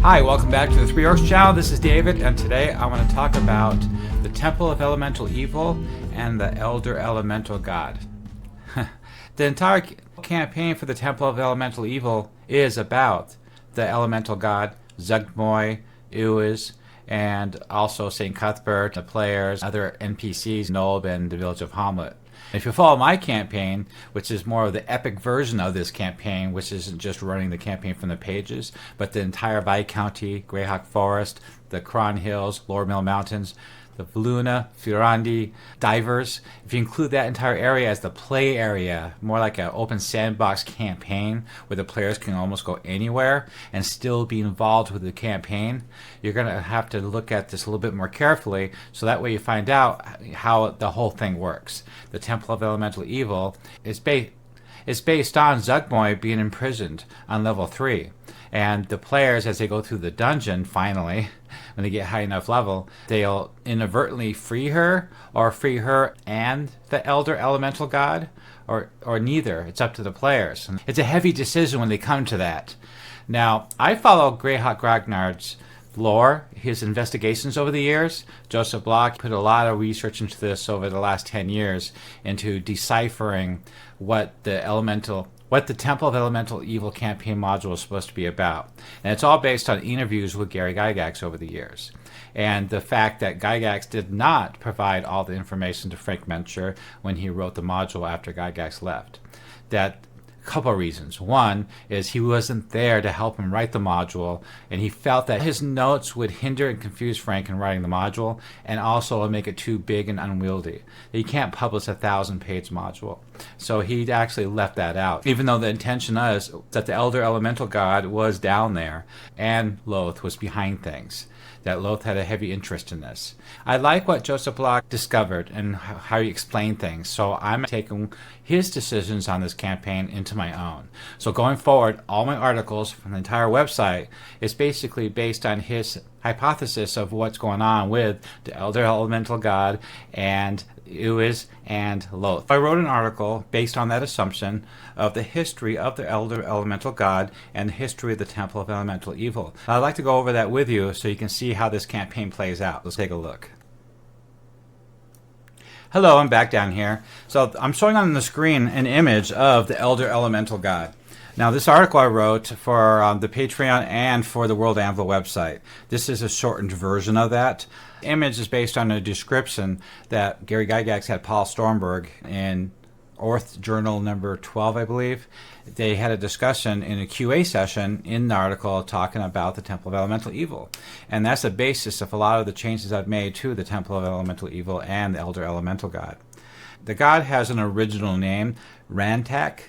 Hi, welcome back to the Three Orcs channel. This is David, and today I want to talk about the Temple of Elemental Evil and the Elder Elemental God. The entire campaign for the Temple of Elemental Evil is about the Elemental God, Zugmoy, Uis, and also St. Cuthbert, the players, other NPCs, Nolb, and the village of Hamlet. If you follow my campaign, which is more of the epic version of this campaign, which isn't just running the campaign from the pages, but the entire Viscounty, Greyhawk Forest, the Cron Hills, Lower Mill Mountains, the Valuna, Firandi, Divers. If you include that entire area as the play area, more like an open sandbox campaign where the players can almost go anywhere and still be involved with the campaign, you're going to have to look at this a little bit more carefully so that way you find out how the whole thing works. The Temple of Elemental Evil is based on Zugmoy being imprisoned on level 3. And the players, as they go through the dungeon, finally, when they get high enough level, they'll inadvertently free her and the Elder Elemental God, or neither. It's up to the players. And it's a heavy decision when they come to that. Now, I follow Greyhawk Ragnard's lore, his investigations over the years. Joseph Block put a lot of research into this over the last 10 years into deciphering what the Temple of Elemental Evil campaign module is supposed to be about. And it's all based on interviews with Gary Gygax over the years. And the fact that Gygax did not provide all the information to Frank Mencher when he wrote the module after Gygax left. That couple of reasons. One is he wasn't there to help him write the module, and he felt that his notes would hinder and confuse Frank in writing the module, and also make it too big and unwieldy. He can't publish a 1,000-page module. So he actually left that out, even though the intention is that the Elder Elemental God was down there, and Loth was behind things. That Loth had a heavy interest in this. I like what Joseph Block discovered and how he explained things, so I'm taking his decisions on this campaign into my own. So going forward, all my articles from the entire website is basically based on his hypothesis of what's going on with the Elder Elemental God and Uis and Loth. I wrote an article based on that assumption of the history of the Elder Elemental God and the history of the Temple of Elemental Evil. I'd like to go over that with you so you can see how this campaign plays out. Let's take a look. Hello, I'm back down here. So I'm showing on the screen an image of the Elder Elemental God. Now, this article I wrote for the Patreon and for the World Anvil website. This is a shortened version of that. The image is based on a description that Gary Gygax had Paul Stormberg in Orth Journal number 12, I believe. They had a discussion in a QA session in the article talking about the Temple of Elemental Evil. And that's the basis of a lot of the changes I've made to the Temple of Elemental Evil and the Elder Elemental God. The god has an original name, Rantak.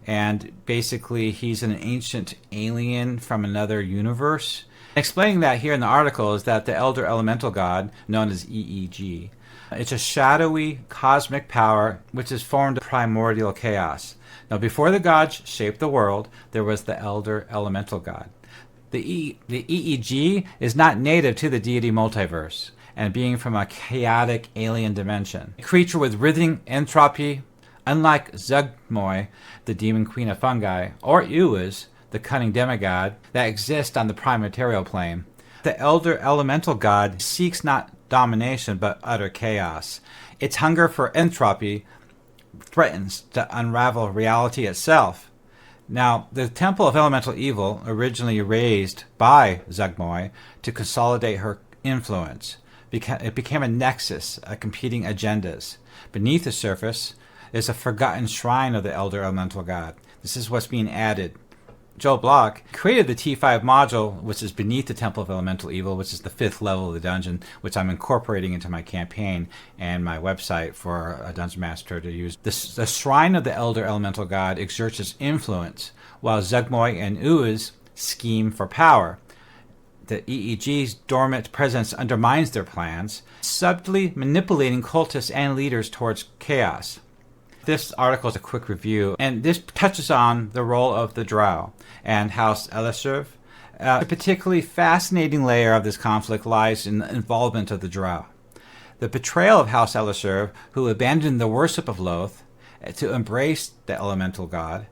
And basically, he's an ancient alien from another universe. Explaining that here in the article is that the Elder Elemental God, known as EEG, it's a shadowy cosmic power which is formed of primordial chaos. Now, before the gods shaped the world, there was the Elder Elemental God. The EEG is not native to the deity multiverse, and being from a chaotic alien dimension. A creature with writhing entropy. Unlike Zugmoy, the demon queen of fungi, or Uis, the cunning demigod, that exist on the primaterial plane, the Elder Elemental God seeks not domination but utter chaos. Its hunger for entropy threatens to unravel reality itself. Now, the Temple of Elemental Evil, originally raised by Zugmoy to consolidate her influence, it became a nexus of competing agendas. Beneath the surface is a forgotten shrine of the Elder Elemental God. This is what's being added. Joe Block created the T5 module, which is beneath the Temple of Elemental Evil, which is the 5th level of the dungeon, which I'm incorporating into my campaign and my website for a Dungeon Master to use. The Shrine of the Elder Elemental God exerts its influence, while Zugmoy and Uis scheme for power. The EEG's dormant presence undermines their plans, subtly manipulating cultists and leaders towards chaos. This article is a quick review, and this touches on the role of the Drow and House Ellesherv. A particularly fascinating layer of this conflict lies in the involvement of the Drow. The betrayal of House Ellesherv, who abandoned the worship of Loth to embrace the Elemental God,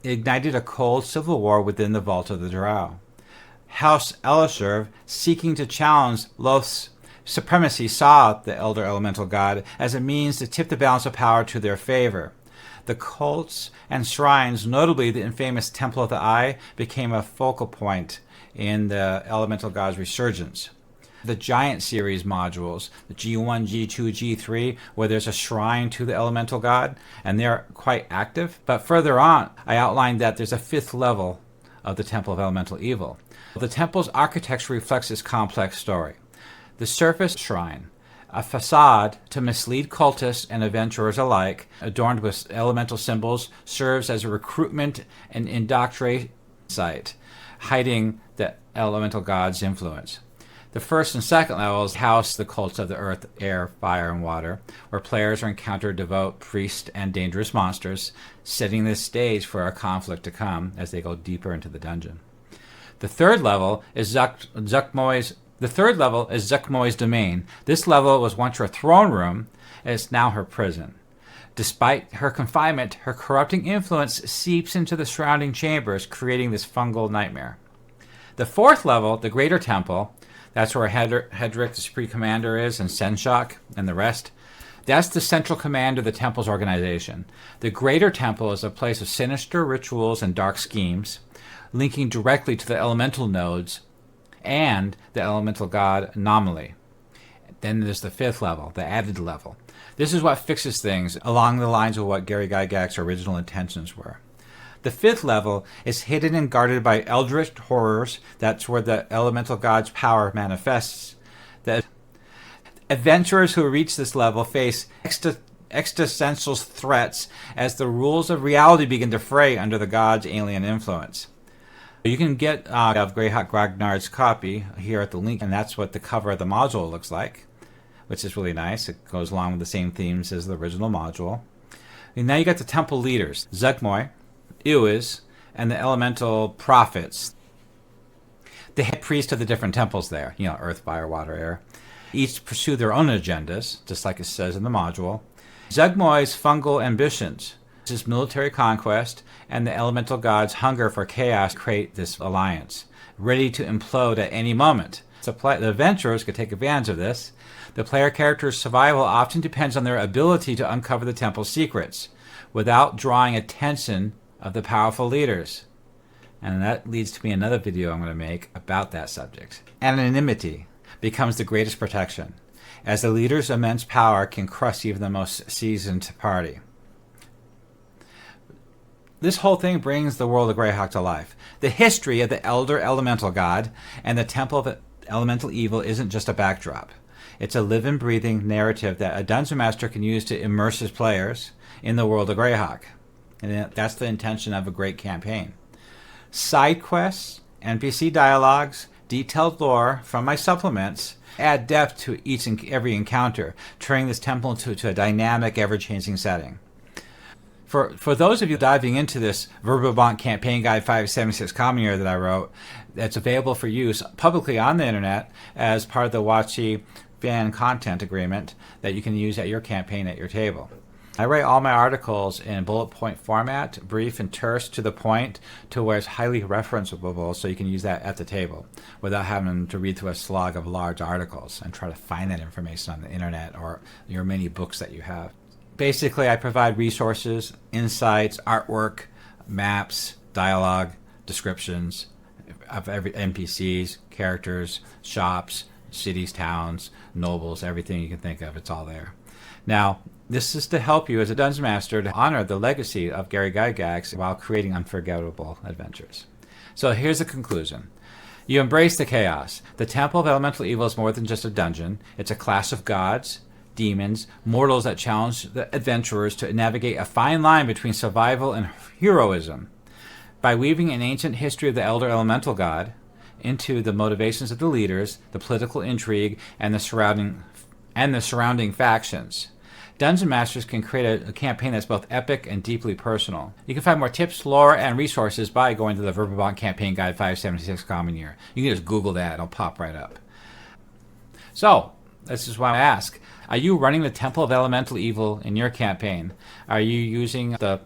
ignited a cold civil war within the Vault of the Drow. House Elisherv, seeking to challenge Loth's supremacy, saw the Elder Elemental God as a means to tip the balance of power to their favor. The cults and shrines, notably the infamous Temple of the Eye, became a focal point in the Elemental God's resurgence. The Giant Series modules, the G1, G2, G3, where there's a shrine to the Elemental God, and they're quite active. But further on, I outlined that there's a 5th level of the Temple of Elemental Evil. The temple's architecture reflects this complex story. The surface shrine, a facade to mislead cultists and adventurers alike, adorned with elemental symbols, serves as a recruitment and indoctrination site, hiding the elemental god's influence. The first and second levels house the cults of the earth, air, fire, and water, where players are encountered devout priests and dangerous monsters, setting the stage for a conflict to come as they go deeper into the dungeon. The third level is Zuckmoy's domain. This level was once her throne room, and it's now her prison. Despite her confinement, her corrupting influence seeps into the surrounding chambers, creating this fungal nightmare. The fourth level, the Greater Temple, that's where Hedrick, the Supreme Commander, is, and Senshok, and the rest. That's the central command of the temple's organization. The Greater Temple is a place of sinister rituals and dark schemes, linking directly to the elemental nodes and the elemental god anomaly. Then there's the 5th level, the added level. This is what fixes things along the lines of what Gary Gygax's original intentions were. The 5th level is hidden and guarded by eldritch horrors. That's where the elemental god's power manifests. The adventurers who reach this level face existential threats as the rules of reality begin to fray under the god's alien influence. You can get of Greyhawk Grognard's copy here at the link, and that's what the cover of the module looks like, which is really nice. It goes along with the same themes as the original module. And now you got the temple leaders, Zuckmoy, Iwiz, and the elemental prophets. The head priest of the different temples there, earth, fire, water, air, each pursue their own agendas, just like it says in the module. Zuckmoy's fungal ambitions, his military conquest, and the elemental god's hunger for chaos create this alliance, ready to implode at any moment. So the adventurers could take advantage of this. The player character's survival often depends on their ability to uncover the temple's secrets without drawing attention of the powerful leaders. And that leads to me another video I'm going to make about that subject. Anonymity becomes the greatest protection, as the leader's immense power can crush even the most seasoned party. This whole thing brings the world of Greyhawk to life. The history of the Elder Elemental God and the Temple of Elemental Evil isn't just a backdrop. It's a living, breathing narrative that a Dungeon Master can use to immerse his players in the world of Greyhawk. And that's the intention of a great campaign. Side quests, NPC dialogues, detailed lore from my supplements add depth to each and every encounter, turning this temple into a dynamic, ever-changing setting. For those of you diving into this Verbobonk Campaign Guide 576 Common Year that I wrote, that's available for use publicly on the internet as part of the WotC fan content agreement that you can use at your campaign at your table. I write all my articles in bullet point format, brief and terse to the point, to where it's highly referenceable, so you can use that at the table without having to read through a slog of large articles and try to find that information on the internet or your many books that you have. Basically, I provide resources, insights, artwork, maps, dialogue, descriptions of every NPCs, characters, shops, cities, towns, nobles, everything you can think of. It's all there. Now, this is to help you as a Dungeon Master to honor the legacy of Gary Gygax while creating unforgettable adventures. So here's the conclusion. You embrace the chaos. The Temple of Elemental Evil is more than just a dungeon. It's a class of gods, demons, mortals that challenge the adventurers to navigate a fine line between survival and heroism. By weaving an ancient history of the Elder Elemental God into the motivations of the leaders, the political intrigue, and the surrounding factions, Dungeon Masters can create a campaign that's both epic and deeply personal. You can find more tips, lore, and resources by going to the Verbobonk Campaign Guide 576 Common Year. You can just Google that. It'll pop right up. So, this is why I ask. Are you running the Temple of Elemental Evil in your campaign? Are you using the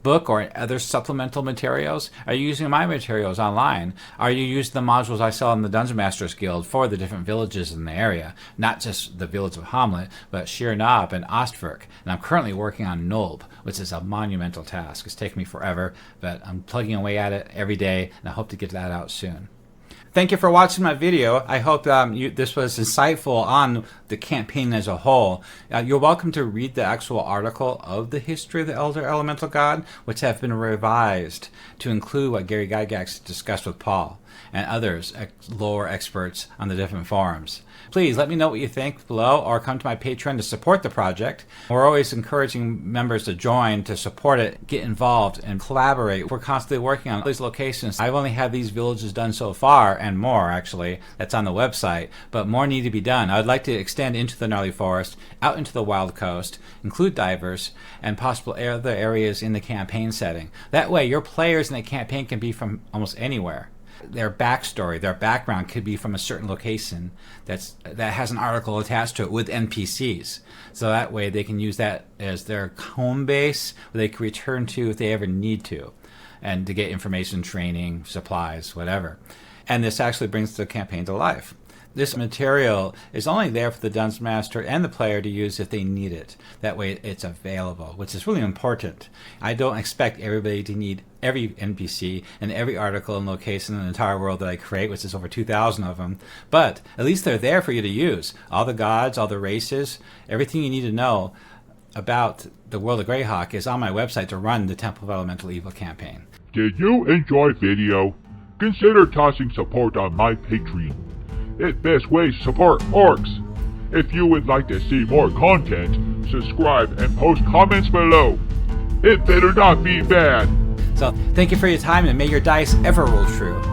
book or other supplemental materials? Are you using my materials online? Are you using the modules I sell in the Dungeon Masters Guild for the different villages in the area? Not just the village of Hamlet, but Shir Nob and Ostwerk. And I'm currently working on Nulb, which is a monumental task. It's taken me forever, but I'm plugging away at it every day, and I hope to get that out soon. Thank you for watching my video. I hope this was insightful on the campaign as a whole. You're welcome to read the actual article of the history of the Elder Elemental God, which have been revised to include what Gary Gygax discussed with Paul and others, lore experts on the different forums. Please let me know what you think below, or come to my Patreon to support the project. We're always encouraging members to join, to support it, get involved, and collaborate. We're constantly working on these locations. I've only had these villages done so far, and more actually, that's on the website, but more need to be done. I'd like to extend into the gnarly forest, out into the wild coast, include divers, and possible other areas in the campaign setting. That way your players in the campaign can be from almost anywhere. Their backstory, their background could be from a certain location that has an article attached to it with NPCs. So that way they can use that as their home base where they can return to if they ever need to, and to get information, training, supplies, whatever. And this actually brings the campaign to life. This material is only there for the Dungeon Master and the player to use if they need it. That way it's available, which is really important. I don't expect everybody to need every NPC and every article and location in the entire world that I create, which is over 2,000 of them. But at least they're there for you to use. All the gods, all the races, everything you need to know about the world of Greyhawk is on my website to run the Temple of Elemental Evil campaign. Did you enjoy video? Consider tossing support on my Patreon. It's best way to support orcs. If you would like to see more content, subscribe and post comments below. It better not be bad. So thank you for your time, and may your dice ever roll true.